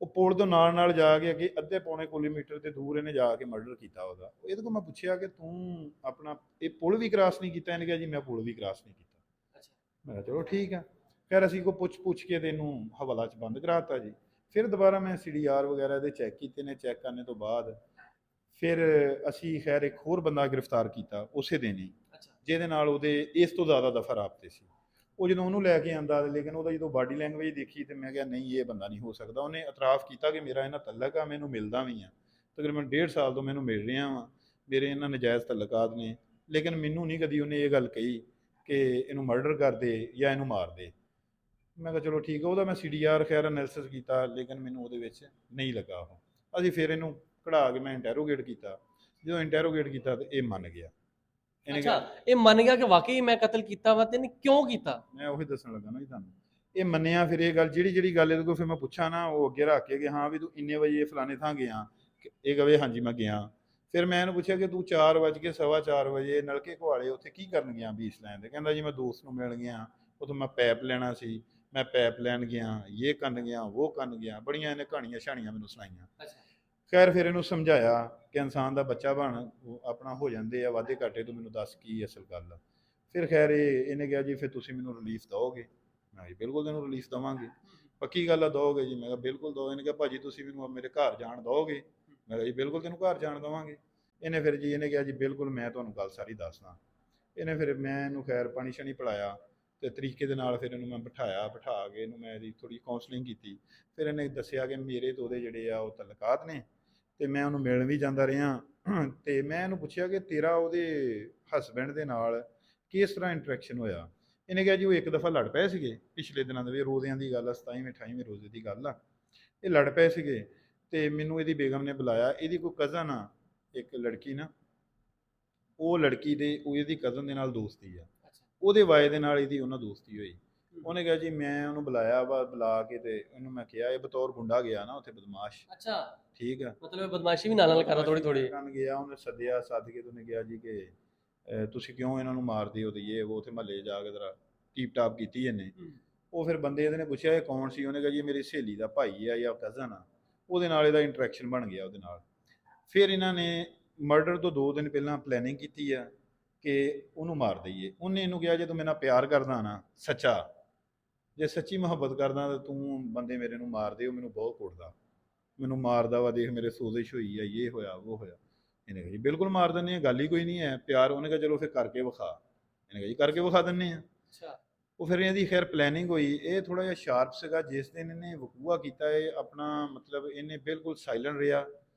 ਉਹ ਪੁਲ ਤੋਂ ਨਾਲ ਜਾ ਕੇ ਅੱਗੇ ਅੱਧੇ ਪੌਣੇ ਕਿਲੋਮੀਟਰ ਤੇ ਦੂਰ ਇਹਨੇ ਜਾ ਕੇ ਮਰਡਰ ਕੀਤਾ ਉਹਦਾ। ਇਹਦੇ ਕੋਲ ਮੈਂ ਪੁੱਛਿਆ ਕਿ ਤੂੰ ਆਪਣਾ ਇਹ ਪੁਲ ਵੀ ਕ੍ਰਾਸ ਨਹੀਂ ਕੀਤਾ? ਇਹਨੇ ਕਿਹਾ ਜੀ ਮੈਂ ਪੁਲ ਵੀ ਕ੍ਰਾਸ ਨਹੀਂ ਕੀਤਾ। ਮੈਂ ਕਿਹਾ ਚਲੋ ਠੀਕ ਆ। ਫਿਰ ਅਸੀਂ ਕੋ ਪੁੱਛ ਕੇ ਤੇ ਇਹਨੂੰ ਹਵਾਲਾ 'ਚ ਬੰਦ ਕਰਾਤਾ ਜੀ। ਫਿਰ ਦੁਬਾਰਾ ਮੈਂ ਸੀਡੀਆਰ ਵਗੈਰਾ ਇਹਦੇ ਚੈੱਕ ਕੀਤੇ ਨੇ। ਚੈੱਕ ਕਰਨੇ ਤੋਂ ਬਾਅਦ ਫਿਰ ਅਸੀਂ ਖੈਰ ਇੱਕ ਹੋਰ ਬੰਦਾ ਗ੍ਰਿਫਤਾਰ ਕੀਤਾ ਉਸੇ ਦਿਨ ਹੀ, ਜਿਹਦੇ ਨਾਲ ਉਹਦੇ ਇਸ ਤੋਂ ਜ਼ਿਆਦਾ ਦਫਾ ਰਾਬਤੇ ਸੀ। ਉਹ ਜਦੋਂ ਉਹਨੂੰ ਲੈ ਕੇ ਆਂਦਾ, ਲੇਕਿਨ ਉਹਦਾ ਜਦੋਂ ਬਾਡੀ ਲੈਂਗੁਏਜ ਦੇਖੀ ਤੇ ਮੈਂ ਕਿਹਾ ਨਹੀਂ, ਇਹ ਬੰਦਾ ਨਹੀਂ ਹੋ ਸਕਦਾ। ਉਹਨੇ ਇਤਰਾਫ ਕੀਤਾ ਕਿ ਮੇਰਾ ਇਹਨਾਂ ਤਲਕ ਆ, ਮੈਨੂੰ ਮਿਲਦਾ ਵੀ ਆ, ਤਕਰੀਬਨ 1.5 ਸਾਲ ਤੋਂ ਮੈਨੂੰ ਮਿਲ ਰਿਹਾ ਵਾਂ, ਮੇਰੇ ਇਹਨਾਂ ਨਜਾਇਜ਼ ਤਲਕਾਤ ਨੇ, ਲੇਕਿਨ ਮੈਨੂੰ ਨਹੀਂ ਕਦੀ ਉਹਨੇ ਇਹ ਗੱਲ ਕਹੀ ਕਿ ਇਹਨੂੰ ਮਰਡਰ ਕਰ ਦੇ ਜਾਂ ਇਹਨੂੰ ਮਾਰ ਦੇ। ਮੈਂ ਕਿਹਾ ਚਲੋ ਠੀਕ ਹੈ। ਉਹਦਾ ਮੈਂ ਸੀਡੀਆਰ ਖੈਰ ਐਨਾਲਿਸਿਸ ਕੀਤਾ, ਲੇਕਿਨ ਮੈਨੂੰ ਉਹਦੇ ਵਿੱਚ ਨਹੀਂ ਲੱਗਾ ਉਹ। ਅਸੀਂ ਫਿਰ ਇਹਨੂੰ ਕਢਾ ਕੇ ਮੈਂ ਇੰਟੈਰੋਗੇਟ ਕੀਤਾ। ਜਦੋਂ ਇੰਟੈਰੋਗੇਟ ਕੀਤਾ ਤੇ ਇਹ ਮੰਨ ਗਿਆ। ਅੱਛਾ, ਇਹ ਮੰਨ ਗਿਆ ਕਿ ਵਾਕਈ ਮੈਂ ਕਤਲ ਕੀਤਾ ਵਾ, ਤੇ ਇਹਨੇ ਕਿਉਂ ਕੀਤਾ? ਮੈਂ ਉਹੀ ਦੱਸਣ ਲੱਗਾ ਨਾ ਜੀ ਤੁਹਾਨੂੰ। ਇਹ ਮੰਨਿਆ। ਫਿਰ ਇਹ ਗੱਲ ਜਿਹੜੀ ਗੱਲ ਇਹਦੇ ਕੋਲ ਫਿਰ ਮੈਂ ਪੁੱਛਾਂ ਨਾ, ਉਹ ਅੱਗੇ ਰੱਖ ਕੇ ਕਿ ਹਾਂ ਵੀ ਤੂੰ ਇੰਨੇ ਵਜੇ ਫਲਾਣੇ ਥਾਂ ਗਿਆ? ਇਹ ਕਹੇ ਹਾਂਜੀ ਮੈਂ ਗਿਆ। ਫਿਰ ਮੈਂ ਇਹਨੂੰ ਪੁੱਛਿਆ ਕਿ ਤੂੰ 4:15 ਵਜੇ ਨਲਕੇ ਘੁਆਲੇ ਉੱਥੇ ਕੀ ਕਰਨ ਗਿਆ ਬੀਸ ਲੈਣ ਦੇ? ਕਹਿੰਦਾ ਜੀ ਮੈਂ ਦੋਸਤ ਨੂੰ ਮਿਲਣ ਗਿਆ, ਉੱਥੋਂ ਮੈਂ ਪੈਪ ਲੈਣਾ ਸੀ, ਮੈਂ ਪੈਪ ਲੈਣ ਗਿਆ, ਇਹ ਕਰਨ ਗਿਆ, ਉਹ ਕਰਨ ਗਿਆ। ਬੜੀਆਂ ਇਹਨੇ ਕਹਾਣੀਆਂ ਸ਼ਾਣੀਆਂ ਮੈਨੂੰ ਸੁਣਾਈਆਂ। ਖੈਰ ਫਿਰ ਇਹਨੂੰ ਸਮਝਾਇਆ ਕਿ ਇਨਸਾਨ ਦਾ ਬੱਚਾ ਬਣ ਆਪਣਾ ਹੋ ਜਾਂਦੇ ਆ ਵਾਧੇ ਘਾਟੇ, ਤੋਂ ਮੈਨੂੰ ਦੱਸ ਕੀ ਅਸਲ ਗੱਲ ਆ। ਫਿਰ ਖੈਰ ਇਹਨੇ ਕਿਹਾ ਜੀ ਫਿਰ ਤੁਸੀਂ ਮੈਨੂੰ ਰਿਲੀਫ ਦਿਓਗੇ? ਮੈਂ ਜੀ ਬਿਲਕੁਲ ਤੈਨੂੰ ਰਿਲੀਫ ਦੇਵਾਂਗੇ, ਪੱਕੀ ਗੱਲ ਆ ਦਿਓਗੇ ਜੀ? ਮੈਂ ਕਿਹਾ ਬਿਲਕੁਲ ਦਿਓ। ਇਹਨੇ ਕਿਹਾ ਭਾਜੀ ਤੁਸੀਂ ਮੈਨੂੰ ਮੇਰੇ ਘਰ ਜਾਣ ਦਿਓਗੇ? ਮੈਂ ਕਿਹਾ ਜੀ ਬਿਲਕੁਲ ਤੈਨੂੰ ਘਰ ਜਾਣ ਦੇਵਾਂਗੇ। ਇਹਨੇ ਕਿਹਾ ਜੀ ਬਿਲਕੁਲ ਮੈਂ ਤੁਹਾਨੂੰ ਗੱਲ ਸਾਰੀ ਦੱਸਦਾ। ਫਿਰ ਮੈਂ ਇਹਨੂੰ ਖੈਰ ਪਾਣੀ ਸ਼ਾਣੀ ਪਿਲਾਇਆ ਤੇ ਤਰੀਕੇ ਦੇ ਨਾਲ ਫਿਰ ਇਹਨੂੰ ਮੈਂ ਬਿਠਾ ਕੇ ਇਹਨੂੰ ਮੈਂ ਇਹਦੀ ਥੋੜੀ ਕਾਉਂਸਲਿੰਗ ਕੀਤੀ। ਫਿਰ ਇਹਨੇ ਦੱਸਿਆ ਕਿ ਮੇਰੇ ਤੋਂ ਉਹਦੇ ਜਿਹੜੇ ਆ ਉਹ ਤਲਕਾਤ ਨੇ ਤੇ ਮੈਂ ਉਹਨੂੰ ਮਿਲਣ ਵੀ ਜਾਂਦਾ ਰਿਹਾ। ਤੇ ਮੈਂ ਇਹਨੂੰ ਪੁੱਛਿਆ ਕਿ ਤੇਰਾ ਉਹਦੇ ਹਸਬੈਂਡ ਦੇ ਨਾਲ ਕਿਸ ਤਰ੍ਹਾਂ ਇੰਟਰੈਕਸ਼ਨ ਹੋਇਆ? ਇਹਨੇ ਕਿਹਾ ਜੀ ਉਹ ਇੱਕ ਦਫਾ ਲੜ ਪਏ ਸੀਗੇ ਪਿਛਲੇ ਦਿਨਾਂ ਦੇ, ਰੋਜ਼ਿਆਂ ਦੀ ਗੱਲ ਆ, 27ਵੇਂ 28ਵੇਂ ਰੋਜ਼ੇ ਦੀ ਗੱਲ ਆ। ਇਹ ਲੜ ਪਏ ਸੀਗੇ ਤੇ ਮੈਨੂੰ ਇਹਦੀ ਬੇਗਮ ਨੇ ਬੁਲਾਇਆ। ਇਹਦੀ ਕੋਈ ਕਜ਼ਨ ਆ ਇੱਕ ਲੜਕੀ ਨਾ, ਉਹ ਲੜਕੀ ਦੇ ਉਹਦੀ ਕਜ਼ਨ ਦੇ ਨਾਲ ਦੋਸਤੀ ਆ। ਅੱਛਾ। ਉਹਦੇ ਵਾਏ ਦੇ ਨਾਲ ਇਹਦੀ ਉਹਨਾਂ ਦੋਸਤੀ ਹੋਈ। ਉਹਨੇ ਕਿਹਾ ਜੀ ਮੈਂ ਉਹਨੂੰ ਬੁਲਾਇਆ ਵਾ, ਬੁਲਾ ਕੇ ਤੇ ਉਹਨੂੰ ਮੈਂ ਕਿਹਾ ਇਹ ਬਤੌਰ ਗੁੰਡਾ ਗਿਆ ਨਾ ਉੱਥੇ ਬਦਮਾਸ਼, ਅੱਛਾ, ਠੀਕ ਆ, ਮਤਲਬ ਇਹ ਬਦਮਾਸ਼ੀ ਵੀ ਨਾਲ ਕਰ ਥੋੜੀ ਥੋੜੀ। ਕਰਨ ਗਿਆ, ਉਹਨੇ ਸੱਦਿਆ, ਸੱਦ ਕੇ ਤੇ ਉਹਨੇ ਕਿਹਾ ਜੀ ਕਿ ਤੁਸੀਂ ਕਿਉਂ ਇਹਨਾਂ ਨੂੰ ਮਾਰਦੇ ਹੋ ਤੇ ਇਹ ਉਹ, ਉੱਥੇ ਮਹੱਲੇ ਜਾ ਕੇ ਜ਼ਰਾ ਟੀਪ ਟਾਪ ਕੀਤੀ ਇਹਨੇ। ਉਹ ਫਿਰ ਬੰਦੇ ਇਹਦੇ ਨੇ ਪੁੱਛਿਆ ਇਹ ਕੌਣ ਸੀ, ਉਹਨੇ ਕਿਹਾ ਜੀ ਮੇਰੀ ਸਹੇਲੀ ਦਾ ਭਾਈ ਆ ਜਾਂ ਕਜ਼ਨ ਆ, ਉਹਦੇ ਨਾਲ ਇਹਦਾ ਇੰਟਰੈਕਸ਼ਨ ਬਣ ਗਿਆ ਉਹਦੇ ਨਾਲ। ਫਿਰ ਇਹਨਾਂ ਨੇ ਮਰਡਰ ਤੋਂ 2 ਦਿਨ ਪਹਿਲਾਂ ਪਲੈਨਿੰਗ ਕੀਤੀ ਆ ਕਿ ਉਹਨੂੰ ਮਾਰ ਦਈਏ। ਉਹਨੇ ਇਹਨੂੰ ਕਿਹਾ ਜੇ ਤੂੰ ਮੇਰੇ ਨਾਲ ਪਿਆਰ ਕਰਦਾ ਨਾ ਸੱਚਾ, ਜੇ ਸੱਚੀ ਮੁਹੱਬਤ ਕਰਦਾ ਤਾਂ ਤੂੰ ਬੰਦੇ ਮੇਰੇ ਨੂੰ ਮਾਰ ਦੇ, ਉਹ ਮੈਨੂੰ ਬਹੁਤ ਕੁੱਟਦਾ, ਮੈਨੂੰ ਮਾਰਦਾ ਵਾ, ਦੇਖ ਮੇਰੇ ਸੋਜ਼ਿਸ਼ ਹੋਈ ਆ, ਇਹ ਹੋਇਆ ਉਹ ਹੋਇਆ। ਇਹਨੇ ਕਿਹਾ ਜੀ ਬਿਲਕੁਲ ਮਾਰ ਦਿੰਦੇ ਆ, ਗੱਲ ਹੀ ਕੋਈ ਨਹੀਂ ਹੈ, ਪਿਆਰ। ਉਹਨੇ ਕਿਹਾ ਚਲੋ ਫਿਰ ਕਰਕੇ ਵਿਖਾ। ਇਹਨੇ ਕਿਹਾ ਜੀ ਕਰਕੇ ਵਿਖਾ ਦਿੰਦੇ ਆ। ਅੱਛਾ। ਉਹ ਫਿਰ ਇਹਦੀ ਖੈਰ ਪਲੈਨਿੰਗ ਹੋਈ। ਇਹ ਥੋੜਾ ਜਿਹਾ ਸ਼ਾਰਪ ਸੀਗਾ। ਜਿਸ ਦਿਨ ਇਹਨੇ ਵਕੂਆ ਕੀਤਾ ਇਹ ਆਪਣਾ ਮਤਲਬ ਇਹਨੇ ਬਿਲਕੁਲ ਸਾਇਲੈਂਟ ਰਿਹਾ।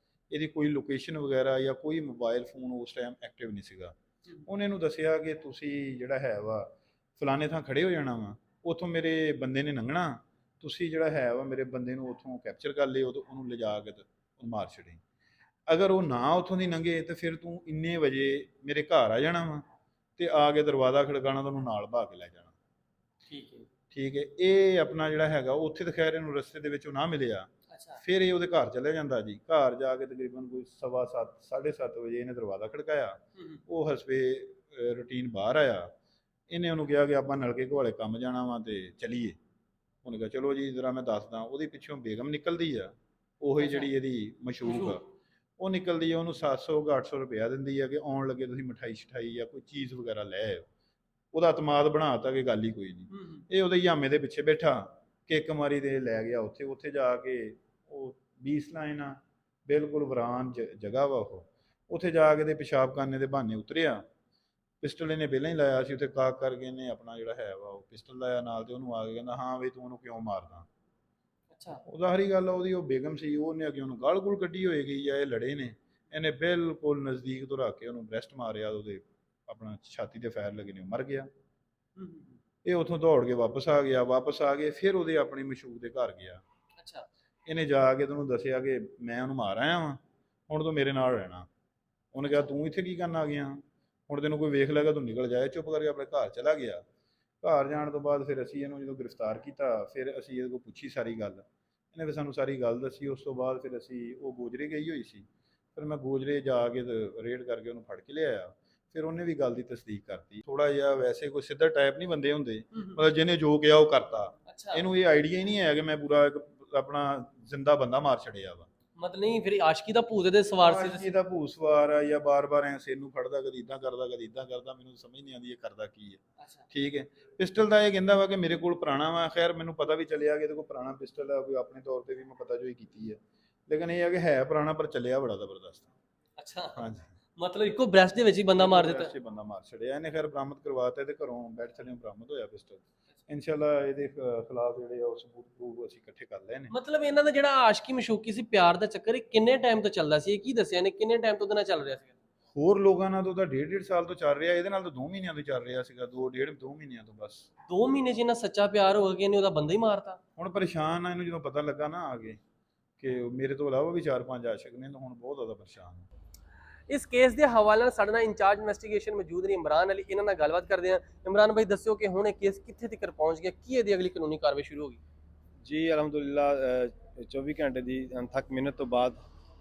ਇਹਦੀ ਕੋਈ ਲੋਕੇਸ਼ਨ ਵਗੈਰਾ ਜਾਂ ਕੋਈ ਮੋਬਾਈਲ ਫੋਨ ਉਸ ਟਾਈਮ ਐਕਟਿਵ ਨਹੀਂ ਸੀਗਾ। ਉਹਨੇ ਇਹਨੂੰ ਦੱਸਿਆ ਕਿ ਤੁਸੀਂ ਜਿਹੜਾ ਹੈ ਵਾ ਫਲਾਣੇ ਥਾਂ ਖੜੇ ਹੋ ਜਾਣਾ ਵਾ, ਉੱਥੋਂ ਮੇਰੇ ਬੰਦੇ ਨੇ ਲੰਘਣਾ, ਤੁਸੀਂ ਜਿਹੜਾ ਹੈ ਵਾ ਮੇਰੇ ਬੰਦੇ ਨੂੰ ਉੱਥੋਂ ਕੈਪਚਰ ਕਰ ਲਿਓ, ਉਹਨੂੰ ਲਿਜਾ ਕੇ ਤੇ ਉਹਨੂੰ ਮਾਰ ਛੱਡੀ। ਅਗਰ ਉਹ ਨਾ ਉੱਥੋਂ ਦੀ ਲੰਘੇ ਤੇ ਫਿਰ ਤੂੰ ਇੰਨੇ ਵਜੇ ਮੇਰੇ ਘਰ ਆ ਜਾਣਾ ਵਾ ਤੇ ਆ ਕੇ ਦਰਵਾਜ਼ਾ ਖੜਕਾਣਾ, ਤੁਹਾਨੂੰ ਨਾਲ ਭਾ ਕੇ ਲੈ ਜਾਣਾ। ਠੀਕ ਹੈ। ਠੀਕ ਹੈ। ਇਹ ਆਪਣਾ ਜਿਹੜਾ ਹੈਗਾ ਉੱਥੇ ਤਾਂ ਖੈਰ ਇਹਨੂੰ ਰਸਤੇ ਦੇ ਵਿੱਚ ਉਹ ਨਾ ਮਿਲਿਆ। ਅੱਛਾ। ਫਿਰ ਇਹ ਉਹਦੇ ਘਰ ਚਲੇ ਜਾਂਦਾ ਜੀ। ਘਰ ਜਾ ਕੇ ਤਕਰੀਬਨ ਕੋਈ 7:15 7:30 ਵਜੇ ਇਹਨੇ ਦਰਵਾਜ਼ਾ ਖੜਕਾਇਆ। ਉਹ ਹਸਬੇ ਰੂਟੀਨ ਬਾਹਰ ਆਇਆ। ਇਹਨੇ ਉਹਨੂੰ ਕਿਹਾ ਕਿ ਆਪਾਂ ਨਲਕੇ ਘਵਾਲੇ ਕੰਮ ਜਾਣਾ ਵਾ ਤੇ ਚਲੀਏ। ਉਹਨੇ ਕਿਹਾ ਚਲੋ ਜੀ ਜ਼ਰਾ ਮੈਂ ਦੱਸਦਾ। ਉਹਦੇ ਪਿੱਛੋਂ ਬੇਗਮ ਨਿਕਲਦੀ ਆ, ਉਹੀ ਜਿਹੜੀ ਇਹਦੀ ਮਸ਼ਹੂਰ ਆ, ਉਹ ਨਿਕਲਦੀ ਆ, ਉਹਨੂੰ 700 800 ਰੁਪਇਆ ਦਿੰਦੀ ਆ ਕਿ ਆਉਣ ਲੱਗੇ ਤੁਸੀਂ ਮਠਾਈ ਸ਼ਠਾਈ ਜਾਂ ਕੋਈ ਚੀਜ਼ ਵਗੈਰਾ ਲੈ ਆਇਓ। ਉਹਦਾ ਅਤਮਾਦ ਬਣਾਤਾ ਕਿ ਗੱਲ ਹੀ ਕੋਈ ਨਹੀਂ। ਇਹ ਉਹਦੇ ਯਾਮੇ ਦੇ ਪਿੱਛੇ ਬੈਠਾ, ਕਿੱਕ ਮਾਰੀ ਤੇ ਲੈ ਗਿਆ ਉੱਥੇ। ਉੱਥੇ ਜਾ ਕੇ ਉਹ 20 ਲਾਈਨ ਆ, ਬਿਲਕੁਲ ਵੀਰਾਨ ਜਗ੍ਹਾ ਵਾ ਉਹ। ਉੱਥੇ ਜਾ ਕੇ ਤੇ ਪਿਸ਼ਾਬ ਕਰਨੇ ਦੇ ਬਹਾਨੇ ਉਤਰਿਆ। ਪਿਸਟਲ ਇਹਨੇ ਪਹਿਲਾਂ ਹੀ ਲਾਇਆ ਸੀ ਉੱਥੇ, ਕਾਕ ਕਰਕੇ ਇਹਨੇ ਆਪਣਾ ਜਿਹੜਾ ਹੈ ਵਾ ਉਹ ਪਿਸਟਲ ਲਾਇਆ ਨਾਲ, ਤੇ ਉਹਨੂੰ ਆ ਕੇ ਕਹਿੰਦਾ ਹਾਂ ਵੀ ਤੂੰ ਉਹਨੂੰ ਕਿਉਂ ਮਾਰਦਾ। ਅੱਛਾ। ਉਹ ਜ਼ਾਹਰੀ ਗੱਲ ਆ, ਉਹਦੀ ਉਹ ਬੇਗਮ ਸੀ, ਉਹਨੇ ਅੱਗੇ ਉਹਨੂੰ ਗਾਲ ਗੂਲ ਕੱਢੀ ਹੋਏਗੀ ਜਾਂ ਇਹ ਲੜੇ ਨੇ। ਇਹਨੇ ਬਿਲਕੁਲ ਨਜ਼ਦੀਕ ਤੋਂ ਰੱਖ ਕੇ ਉਹਨੂੰ ਬ੍ਰੈਸਟ ਮਾਰਿਆ, ਉਹਦੇ ਆਪਣਾ ਛਾਤੀ ਤੇ ਫਾਇਰ ਲੱਗੇ ਨੇ, ਉਹ ਮਰ ਗਿਆ। ਇਹ ਉੱਥੋਂ ਦੌੜ ਕੇ ਵਾਪਸ ਆ ਗਿਆ। ਵਾਪਸ ਆ ਕੇ ਫਿਰ ਉਹਦੇ ਆਪਣੀ ਮਸ਼ੂਕ ਦੇ ਘਰ ਗਿਆ। ਅੱਛਾ। ਇਹਨੇ ਜਾ ਕੇ ਉਹਨੂੰ ਦੱਸਿਆ ਕਿ ਮੈਂ ਉਹਨੂੰ ਮਾਰ ਆਇਆ ਵਾਂ, ਹੁਣ ਤੂੰ ਮੇਰੇ ਨਾਲ ਰਹਿਣਾ। ਉਹਨੇ ਕਿਹਾ ਤੂੰ ਇੱਥੇ ਕੀ ਕਰਨ ਆ ਗਿਆ, ਹੁਣ ਤੈਨੂੰ ਕੋਈ ਵੇਖ ਲੇਗਾ ਤੂੰ ਨਿਕਲ ਜਾਏ। ਚੁੱਪ ਕਰਕੇ ਆਪਣੇ ਘਰ ਚਲਾ ਗਿਆ। ਘਰ ਜਾਣ ਤੋਂ ਬਾਅਦ ਫਿਰ ਅਸੀਂ ਇਹਨੂੰ ਜਦੋਂ ਗ੍ਰਿਫਤਾਰ ਕੀਤਾ, ਫਿਰ ਅਸੀਂ ਇਹਦੇ ਕੋਲ ਪੁੱਛੀ ਸਾਰੀ ਗੱਲ। ਇਹਨੇ ਫਿਰ ਸਾਨੂੰ ਸਾਰੀ ਗੱਲ ਦੱਸੀ। ਉਸ ਤੋਂ ਬਾਅਦ ਫਿਰ ਅਸੀਂ, ਉਹ ਗੋਜਰੇ ਗਈ ਹੋਈ ਸੀ, ਫਿਰ ਮੈਂ ਗੋਜਰੇ ਜਾ ਕੇ ਰੇਡ ਕਰਕੇ ਉਹਨੂੰ ਫੜ ਕੇ ਲਿਆਇਆ। ਫਿਰ ਉਹਨੇ ਵੀ ਗੱਲ ਦੀ ਤਸਦੀਕ ਕਰਤੀ। ਥੋੜਾ ਜਿਹਾ ਵੈਸੇ ਕੋਈ ਸਿੱਧਾ ਟਾਈਪ ਨਹੀਂ ਬੰਦੇ ਹੁੰਦੇ, ਮਤਲਬ ਜਿਹਨੇ ਜੋ ਕਿਹਾ ਉਹ ਕਰਤਾ। ਇਹਨੂੰ ਇਹ ਆਈਡੀਆ ਹੀ ਨਹੀਂ ਹੈ ਕਿ ਮੈਂ ਪੂਰਾ ਆਪਣਾ ਜ਼ਿੰਦਾ ਬੰਦਾ ਮਾਰ ਛੜਿਆ ਵਾ। ਮਤਲਬ ਨਹੀਂ ਫਿਰ ਆਸ਼ਕੀ ਦਾ ਭੂਤ ਦੇ ਸਵਾਰ ਸੀ। ਆਸ਼ਕੀ ਦਾ ਭੂਤ ਸਵਾਰ ਆ ਜਾਂ ਬਾਰ-ਬਾਰ ਐ ਸਿਰ ਨੂੰ ਫੜਦਾ, ਕਦੀ ਇਦਾਂ ਕਰਦਾ ਕਦੀ ਇਦਾਂ ਕਰਦਾ, ਮੈਨੂੰ ਸਮਝ ਨਹੀਂ ਆਉਂਦੀ ਇਹ ਕਰਦਾ ਕੀ ਹੈ। ਅੱਛਾ। ਠੀਕ ਹੈ। ਪਿਸਟਲ ਦਾ ਇਹ ਕਹਿੰਦਾ ਵਾ ਕਿ ਮੇਰੇ ਕੋਲ ਪੁਰਾਣਾ ਵਾ। ਖੈਰ ਮੈਨੂੰ ਪਤਾ ਵੀ ਚੱਲਿਆ ਕਿ ਇਹਦੇ ਕੋਲ ਪੁਰਾਣਾ ਪਿਸਟਲ ਆ, ਕੋਈ ਆਪਣੇ ਤੌਰ ਤੇ ਵੀ ਮੈਂ ਪਤਾ ਜੋਈ ਕੀਤੀ ਹੈ, ਲੇਕਿਨ ਇਹ ਆ ਕਿ ਹੈ ਪੁਰਾਣਾ ਪਰ ਚੱਲਿਆ ਬੜਾ ਜ਼ਬਰਦਸਤ। ਅੱਛਾ। ਹਾਂਜੀ। ਮਤਲਬ ਇੱਕੋ ਬ੍ਰੈਸਟ ਦੇ ਵਿੱਚ ਹੀ ਬੰਦਾ ਮਾਰ ਦਿੱਤਾ। ਬੰਦਾ ਮਾਰ ਛੜਿਆ ਇਹਨੇ। ਖੈਰ ਬਰਾਮਦ ਕਰਵਾਤਾ, ਇਹਦੇ ਘਰੋਂ ਬੈਠ ਥੱਲੇ ਬਰਾਮਦ ਹੋਇਆ ਪਿਸਟਲ। ਇਨਸ਼ਾਅੱਲਾ ਇਹਦੇ ਖਿਲਾਫ ਜਿਹੜੇ ਆ ਉਹ ਸਬੂਤ ਪ੍ਰੂਫ ਅਸੀਂ ਇਕੱਠੇ ਕਰ ਲਏ ਨੇ। ਮਤਲਬ ਇਹਨਾਂ ਦਾ ਜਿਹੜਾ ਆਸ਼ਕੀ ਮਸ਼ੂਕੀ ਸੀ, ਪਿਆਰ ਦਾ ਚੱਕਰ, ਇਹ ਕਿੰਨੇ ਟਾਈਮ ਤੋਂ ਚੱਲਦਾ ਸੀ? ਇਹ ਕੀ ਦੱਸਿਆ ਨੇ, ਕਿੰਨੇ ਟਾਈਮ ਤੋਂ ਉਹਦੇ ਨਾਲ ਚੱਲ ਰਿਹਾ ਸੀ? ਹੋਰ ਲੋਕਾਂ ਨਾਲ ਤਾਂ 1.5 ਸਾਲ ਤੋਂ ਚੱਲ ਰਿਹਾ, ਇਹਦੇ ਨਾਲ ਤਾਂ 2 ਮਹੀਨਿਆਂ ਤੋਂ ਚੱਲ ਰਿਹਾ ਸੀਗਾ। 2 ਮਹੀਨਿਆਂ ਤੋਂ ਬਸ। 2 ਮਹੀਨੇ 'ਚ ਇਹਨਾਂ ਸੱਚਾ ਪਿਆਰ ਹੋ ਗਿਆ, ਇਹਨੇ ਉਹਦਾ ਬੰਦਾ ਹੀ ਮਾਰਤਾ। ਹੁਣ ਪਰੇਸ਼ਾਨ ਆ ਇਹਨੂੰ, ਜਦੋਂ ਪਤਾ ਲੱਗਾ ਨਾ ਆ ਕੇ ਕਿ ਮੇਰੇ ਤੋਂ ਇਲਾਵਾ ਵੀ 4-5 ਆਸ਼ਿਕ ਨੇ, ਤਾਂ ਹੁਣ ਬਹੁਤ ਜ਼ਿਆਦਾ ਪਰੇਸ਼ਾਨ ਹੈ। ਇਸ ਕੇਸ ਦੇ ਹਵਾਲੇ ਨਾਲ ਸਾਡੇ ਨਾਲ ਇੰਚਾਰਜ ਇਨਵੈਸਟੀਗੇਸ਼ਨ ਮੌਜੂਦ ਨੇ ਇਮਰਾਨ ਅਲੀ। ਇਹਨਾਂ ਨਾਲ ਗੱਲਬਾਤ ਕਰਦੇ ਹਾਂ। ਇਮਰਾਨ ਭਾਈ ਦੱਸਿਓ ਕਿ ਹੁਣ ਇਹ ਕੇਸ ਕਿੱਥੇ ਤੱਕ ਪਹੁੰਚ ਗਿਆ, ਕੀ ਇਹਦੀ ਅਗਲੀ ਕਾਨੂੰਨੀ ਕਾਰਵਾਈ ਸ਼ੁਰੂ ਹੋ ਗਈ? ਜੀ ਅਲਹਮਦੁਲਿਲਾ 24 ਘੰਟੇ ਦੀ ਅਣਥੱਕ ਮਿਹਨਤ ਤੋਂ ਬਾਅਦ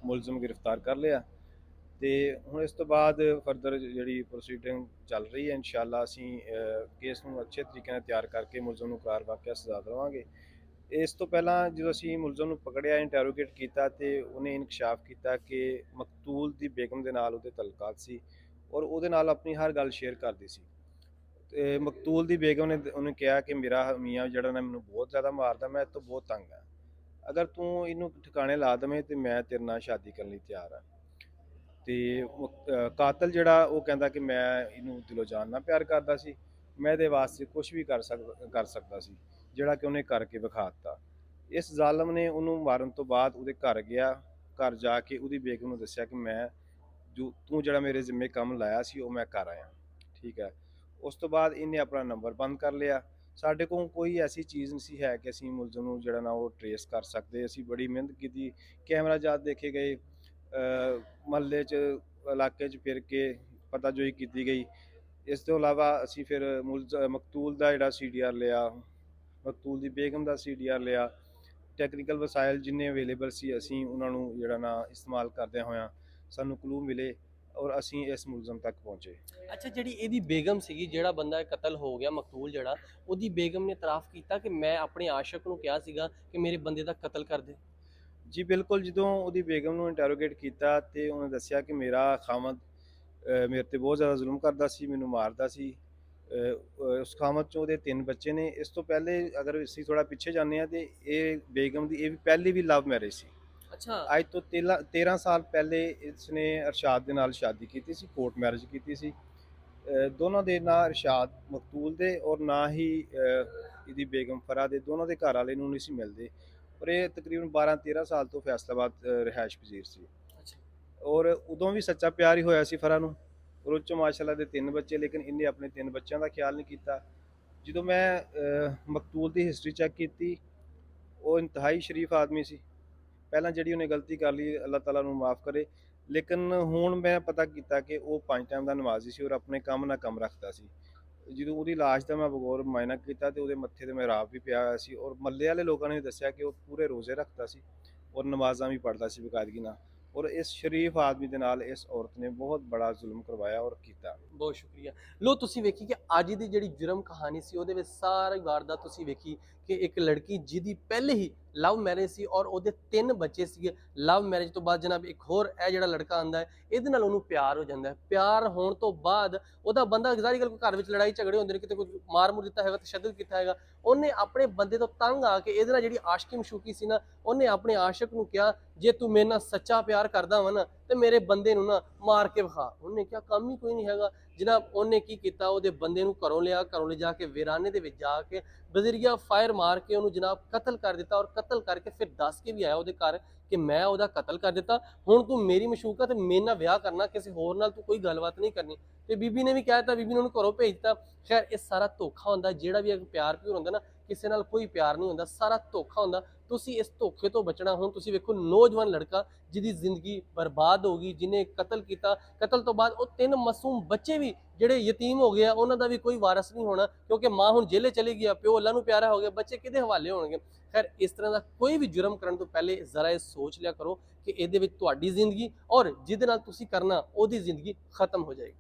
ਮੁਲਜ਼ਮ ਗ੍ਰਿਫਤਾਰ ਕਰ ਲਿਆ ਤੇ ਹੁਣ ਇਸ ਤੋਂ ਬਾਅਦ ਫਰਦਰ ਜਿਹੜੀ ਪ੍ਰੋਸੀਡਿੰਗ ਚੱਲ ਰਹੀ ਹੈ। ਇਨਸ਼ਾਅੱਲਾ ਅਸੀਂ ਕੇਸ ਨੂੰ ਅੱਛੇ ਤਰੀਕੇ ਨਾਲ ਤਿਆਰ ਕਰਕੇ ਮੁਲਜ਼ਮ ਨੂੰ ਕਾਰ ਵਾਕਿਆ ਸਜ਼ਾ ਦੇਵਾਂਗੇ। ਇਸ ਤੋਂ ਪਹਿਲਾਂ ਜਦੋਂ ਅਸੀਂ ਮੁਲਜ਼ਮ ਨੂੰ ਪਕੜਿਆ, ਇੰਟਰੋਗੇਟ ਕੀਤਾ ਤੇ ਉਹਨੇ ਇਨਕਸ਼ਾਫ ਕੀਤਾ ਕਿ ਮਕਤੂਲ ਦੀ ਬੇਗਮ ਦੇ ਨਾਲ ਉਹਦੇ ਤਲਕਾਤ ਸੀ ਔਰ ਉਹਦੇ ਨਾਲ ਆਪਣੀ ਹਰ ਗੱਲ ਸ਼ੇਅਰ ਕਰਦੀ ਸੀ। ਤੇ ਮਕਤੂਲ ਦੀ ਬੇਗਮ ਨੇ ਉਹਨੂੰ ਕਿਹਾ ਕਿ ਮੇਰਾ ਮੀਆਂ ਜਿਹੜਾ ਨਾ ਮੈਨੂੰ ਬਹੁਤ ਜ਼ਿਆਦਾ ਮਾਰਦਾ, ਮੈਂ ਇਹ ਤੋਂ ਬਹੁਤ ਤੰਗ ਆ, ਅਗਰ ਤੂੰ ਇਹਨੂੰ ਠਿਕਾਣੇ ਲਾ ਦੇਵੇਂ ਤੇ ਮੈਂ ਤੇਰੇ ਨਾਲ ਸ਼ਾਦੀ ਕਰਨ ਲਈ ਤਿਆਰ ਹਾਂ। ਤੇ ਕਾਤਲ ਜਿਹੜਾ ਉਹ ਕਹਿੰਦਾ ਕਿ ਮੈਂ ਇਹਨੂੰ ਦਿਲੋਂ ਜਾਨ ਨਾਲ ਪਿਆਰ ਕਰਦਾ ਸੀ, ਮੈਂ ਇਹਦੇ ਵਾਸਤੇ ਕੁਝ ਵੀ ਕਰ ਸਕਦਾ ਸੀ, ਜਿਹੜਾ ਕਿ ਉਹਨੇ ਕਰਕੇ ਵਿਖਾ ਦਿੱਤਾ। ਇਸ ਜ਼ਾਲਮ ਨੇ ਉਹਨੂੰ ਮਾਰਨ ਤੋਂ ਬਾਅਦ ਉਹਦੇ ਘਰ ਗਿਆ। ਘਰ ਜਾ ਕੇ ਉਹਦੀ ਬੇਗਮ ਨੂੰ ਦੱਸਿਆ ਕਿ ਮੈਂ ਤੂੰ ਜਿਹੜਾ ਮੇਰੇ ਜ਼ਿੰਮੇ ਕੰਮ ਲਾਇਆ ਸੀ ਉਹ ਮੈਂ ਕਰ ਆਇਆ। ਠੀਕ ਹੈ। ਉਸ ਤੋਂ ਬਾਅਦ ਇਹਨੇ ਆਪਣਾ ਨੰਬਰ ਬੰਦ ਕਰ ਲਿਆ। ਸਾਡੇ ਕੋਲ ਕੋਈ ਐਸੀ ਚੀਜ਼ ਨਹੀਂ ਸੀ ਹੈ ਕਿ ਅਸੀਂ ਮੁਲਜ਼ਮ ਨੂੰ ਜਿਹੜਾ ਨਾ ਉਹ ਟਰੇਸ ਕਰ ਸਕਦੇ। ਅਸੀਂ ਬੜੀ ਮਿਹਨਤ ਕੀਤੀ, ਕੈਮਰਾ ਜਾਤ ਦੇਖੇ ਗਏ, ਮਹੱਲੇ 'ਚ ਇਲਾਕੇ 'ਚ ਫਿਰ ਕੇ ਪਤਾਜੋਈ ਕੀਤੀ ਗਈ। ਇਸ ਤੋਂ ਇਲਾਵਾ ਅਸੀਂ ਫਿਰ ਮਕਤੂਲ ਦਾ ਜਿਹੜਾ CDR ਲਿਆ, ਮਕਤੂਲ ਦੀ ਬੇਗਮ ਦਾ CDR ਲਿਆ। ਟੈਕਨੀਕਲ ਵਸਾਇਲ ਜਿੰਨੇ ਅਵੇਲੇਬਲ ਸੀ ਅਸੀਂ ਉਹਨਾਂ ਨੂੰ ਜਿਹੜਾ ਨਾ ਇਸਤੇਮਾਲ ਕਰਦਿਆਂ ਹੋਇਆਂ ਸਾਨੂੰ ਕਲੂ ਮਿਲੇ ਔਰ ਅਸੀਂ ਇਸ ਮੁਲਜ਼ਮ ਤੱਕ ਪਹੁੰਚੇ। ਅੱਛਾ, ਜਿਹੜੀ ਇਹਦੀ ਬੇਗਮ ਸੀਗੀ, ਜਿਹੜਾ ਬੰਦਾ ਕਤਲ ਹੋ ਗਿਆ ਮਕਤੂਲ ਜਿਹੜਾ, ਉਹਦੀ ਬੇਗਮ ਨੇ ਇਤਰਾਫ ਕੀਤਾ ਕਿ ਮੈਂ ਆਪਣੇ ਆਸ਼ਿਕ ਨੂੰ ਕਿਹਾ ਸੀਗਾ ਕਿ ਮੇਰੇ ਬੰਦੇ ਦਾ ਕਤਲ ਕਰ ਦੇ। ਜੀ ਬਿਲਕੁਲ, ਜਦੋਂ ਉਹਦੀ ਬੇਗਮ ਨੂੰ ਇੰਟਰੋਗੇਟ ਕੀਤਾ ਤੇ ਉਹਨੇ ਦੱਸਿਆ ਕਿ ਮੇਰਾ ਖਾਮਦ ਮੇਰੇ ਤੇ ਬਹੁਤ ਜ਼ਿਆਦਾ ਜ਼ੁਲਮ ਕਰਦਾ ਸੀ, ਮੈਨੂੰ ਮਾਰਦਾ ਸੀ। ਉਸ ਖਾਮਦ ਚੋਂ ਉਹਦੇ 3 ਬੱਚੇ ਨੇ। ਇਸ ਤੋਂ ਪਹਿਲੇ ਅਗਰ ਅਸੀਂ ਥੋੜਾ ਪਿੱਛੇ ਜਾਂਦੇ ਹਾਂ ਤੇ ਇਹ ਬੇਗਮ ਦੀ ਇਹ ਵੀ ਪਹਿਲੀ ਵੀ ਲਵ ਮੈਰਿਜ ਸੀ। ਅੱਛਾ, ਅੱਜ ਤੋਂ 13 ਸਾਲ ਪਹਿਲੇ ਇਸਨੇ ਅਰਸ਼ਾਦ ਦੇ ਨਾਲ ਸ਼ਾਦੀ ਕੀਤੀ ਸੀ, ਕੋਰਟ ਮੈਰਿਜ ਕੀਤੀ ਸੀ। ਦੋਨਾਂ ਦੇ ਨਾਂ ਅਰਸ਼ਾਦ ਮਕਤੂਲ ਦੇ ਔਰ ਨਾ ਹੀ ਇਹਦੀ ਬੇਗਮ ਫਰਾ ਦੇ, ਦੋਨਾਂ ਦੇ ਘਰ ਵਾਲੇ ਨੂੰ ਨਹੀਂ ਸੀ ਮਿਲਦੇ। ਔਰ ਇਹ ਤਕਰੀਬਨ 12-13 ਸਾਲ ਤੋਂ ਫੈਸਲਾਬਾਦ ਰਿਹਾਇਸ਼ ਪਜ਼ੀਰ ਸੀ। ਅੱਛਾ, ਔਰ ਉਦੋਂ ਵੀ ਸੱਚਾ ਪਿਆਰ ਹੀ ਹੋਇਆ ਸੀ ਫਰਾ ਨੂੰ। ਔਰ ਉਹ 'ਚੋਂ ਮਾਸ਼ਾਅੱਲਾ ਦੇ 3 ਬੱਚੇ, ਲੇਕਿਨ ਇਹਨੇ ਆਪਣੇ 3 ਬੱਚਿਆਂ ਦਾ ਖਿਆਲ ਨਹੀਂ ਕੀਤਾ। ਜਦੋਂ ਮੈਂ ਮਕਤੂਲ ਦੀ ਹਿਸਟਰੀ ਚੈੱਕ ਕੀਤੀ, ਉਹ ਇੰਤਹਾਈ ਸ਼ਰੀਫ ਆਦਮੀ ਸੀ। ਪਹਿਲਾਂ ਜਿਹੜੀ ਉਹਨੇ ਗਲਤੀ ਕਰ ਲਈ, ਅੱਲਾਹ ਤਾਲਾ ਨੂੰ ਮਾफ़ ਕਰੇ, ਲੇਕਿਨ ਹੁਣ ਮੈਂ ਪਤਾ ਕੀਤਾ ਕਿ ਉਹ 5 ਟਾਈਮ ਦਾ ਨਮਾਜ਼ੀ ਸੀ ਔਰ ਆਪਣੇ ਕੰਮ ਨਾਲ ਕੰਮ ਰੱਖਦਾ ਸੀ। ਜਦੋਂ ਉਹਦੀ ਲਾਸ਼ ਦਾ ਮੈਂ ਬਗੌਰ ਮੁਆਇਨਾ ਕੀਤਾ ਤੇ ਉਹਦੇ ਮੱਥੇ ਤੇ ਮਿਹਰਾਬ ਵੀ ਪਿਆ ਹੋਇਆ ਸੀ ਔਰ ਮੱਲੇ ਵਾਲੇ ਲੋਕਾਂ ਨੇ ਦੱਸਿਆ ਕਿ ਉਹ ਪੂਰੇ ਰੋਜ਼ੇ ਰੱਖਦਾ ਸੀ ਔਰ ਨਮਾਜ਼ਾਂ ਵੀ ਪੜ੍ਹਦਾ ਸੀ ਬਕਾਇਦਗੀ ਨਾਲ। ਔਰ ਇਸ ਸ਼ਰੀਫ ਆਦਮੀ ਦੇ ਨਾਲ ਇਸ ਔਰਤ ਨੇ ਬਹੁਤ ਬੜਾ ਜ਼ੁਲਮ ਕਰਵਾਇਆ ਔਰ ਕੀਤਾ। ਬਹੁਤ ਸ਼ੁਕਰੀਆ। ਲੋ, ਤੁਸੀਂ ਵੇਖੀ ਕਿ ਅੱਜ ਦੀ ਜਿਹੜੀ ਜੁਰਮ ਕਹਾਣੀ ਸੀ ਉਹਦੇ ਵਿੱਚ ਸਾਰੀ ਵਾਰਦਾਤ ਤੁਸੀਂ ਵੇਖੀ ਕਿ ਇੱਕ ਲੜਕੀ ਜਿਹਦੀ ਪਹਿਲੇ ਹੀ ਲਵ ਮੈਰਿਜ ਸੀ ਔਰ ਉਹਦੇ 3 ਬੱਚੇ ਸੀਗੇ। ਲਵ ਮੈਰਿਜ ਤੋਂ ਬਾਅਦ ਜਨਾਬ ਇੱਕ ਹੋਰ ਇਹ ਜਿਹੜਾ ਲੜਕਾ ਆਂਦਾ ਹੈ, ਇਹਦੇ ਨਾਲ ਉਹਨੂੰ ਪਿਆਰ ਹੋ ਜਾਂਦਾ ਹੈ। ਪਿਆਰ ਹੋਣ ਤੋਂ ਬਾਅਦ ਉਹਦਾ ਬੰਦਾ ਜ਼ਾਹਰੀ ਗੱਲ, ਘਰ ਵਿੱਚ ਲੜਾਈ ਝਗੜੇ ਹੁੰਦੇ ਨੇ, ਕਿਤੇ ਕੋਈ ਮਾਰ ਮੁਰ ਦਿੱਤਾ ਹੈਗਾ, ਤਸ਼ੱਦਦ ਕੀਤਾ ਹੈਗਾ, ਉਹਨੇ ਆਪਣੇ ਬੰਦੇ ਤੋਂ ਤੰਗ ਆ ਕੇ ਇਹਦੇ ਨਾਲ ਜਿਹੜੀ ਆਸ਼ਕੀ ਮਸ਼ੂਕੀ ਸੀ ਨਾ, ਉਹਨੇ ਆਪਣੇ ਆਸ਼ਿਕ ਨੂੰ ਕਿਹਾ ਜੇ ਤੂੰ ਮੇਰੇ ਨਾਲ ਸੱਚਾ ਪਿਆਰ ਕਰਦਾ ਵਾ ਨਾ ਤੇ ਮੇਰੇ ਬੰਦੇ ਨੂੰ ਨਾ ਮਾਰ ਕੇ ਵਿਖਾ। ਉਹਨੇ ਕਿਹਾ ਕੰਮ ਹੀ ਕੋਈ ਨਹੀਂ ਹੈਗਾ ਜਨਾਬ। ਉਹਨੇ ਕੀ ਕੀਤਾ, ਉਹਦੇ ਬੰਦੇ ਨੂੰ ਘਰੋਂ ਲਿਆ, ਘਰੋਂ ਲਿਜਾ ਕੇ ਵੀਰਾਨੇ ਦੇ ਵਿੱਚ ਜਾ ਕੇ ਬਜ਼ਰੀਆ ਫਾਇਰ ਮਾਰ ਕੇ ਉਹਨੂੰ ਜਨਾਬ ਕਤਲ ਕਰ ਦਿੱਤਾ। ਔਰ ਕਤਲ ਕਰਕੇ ਫਿਰ ਦੱਸ ਕੇ ਵੀ ਆਇਆ ਉਹਦੇ ਘਰ ਕਿ ਮੈਂ ਉਹਦਾ ਕਤਲ ਕਰ ਦਿੱਤਾ, ਹੁਣ ਤੂੰ ਮੇਰੀ ਮਸ਼ੂਕਾ ਤੇ ਮੇਰੇ ਨਾਲ ਵਿਆਹ ਕਰਨਾ, ਕਿਸੇ ਹੋਰ ਨਾਲ ਤੂੰ ਕੋਈ ਗੱਲਬਾਤ ਨਹੀਂ ਕਰਨੀ। ਤੇ ਬੀਬੀ ਨੇ ਵੀ ਕਹਿ ਦਿੱਤਾ, ਬੀਬੀ ਨੇ ਉਹਨੂੰ ਘਰੋਂ ਭੇਜ ਦਿੱਤਾ। ਖੈਰ ਇਹ ਸਾਰਾ ਧੋਖਾ ਹੁੰਦਾ। ਜਿਹੜਾ ਵੀ ਪਿਆਰ ਪਿਓਰ ਹੁੰਦਾ ਨਾ, ਕਿਸੇ ਨਾਲ ਕੋਈ ਪਿਆਰ ਨਹੀਂ ਹੁੰਦਾ, ਸਾਰਾ ਧੋਖਾ ਹੁੰਦਾ। ਤੁਸੀਂ ਇਸ ਧੋਖੇ ਤੋਂ ਬਚਣਾ। ਹੁਣ ਤੁਸੀਂ ਵੇਖੋ ਨੌਜਵਾਨ ਲੜਕਾ ਜਿਹਦੀ ਜ਼ਿੰਦਗੀ ਬਰਬਾਦ ਹੋ ਗਈ, ਜਿਹਨੇ ਕਤਲ ਕੀਤਾ, ਕਤਲ ਤੋਂ ਬਾਅਦ ਉਹ 3 ਮਾਸੂਮ ਬੱਚੇ ਵੀ ਜਿਹੜੇ ਯਤੀਮ ਹੋ ਗਏ ਆ, ਉਹਨਾਂ ਦਾ ਵੀ ਕੋਈ ਵਾਰਸ ਨਹੀਂ ਹੋਣਾ ਕਿਉਂਕਿ ਮਾਂ ਹੁਣ ਜੇਲੇ ਚਲੀ ਗਈ, ਪਿਓ ਅੱਲਾ ਨੂੰ ਪਿਆਰਾ ਹੋ ਗਿਆ, ਬੱਚੇ ਕਿਹਦੇ ਹਵਾਲੇ ਹੋਣਗੇ। ਖੈਰ ਇਸ ਤਰ੍ਹਾਂ ਦਾ ਕੋਈ ਵੀ ਜੁਰਮ ਕਰਨ ਤੋਂ ਪਹਿਲੇ ਜ਼ਰਾ ਇਹ ਸੋਚ ਲਿਆ ਕਰੋ ਕਿ ਇਹਦੇ ਵਿੱਚ ਤੁਹਾਡੀ ਜ਼ਿੰਦਗੀ ਔਰ ਜਿਹਦੇ ਨਾਲ ਤੁਸੀਂ ਕਰਨਾ ਉਹਦੀ ਜ਼ਿੰਦਗੀ ਖਤਮ ਹੋ ਜਾਏਗੀ।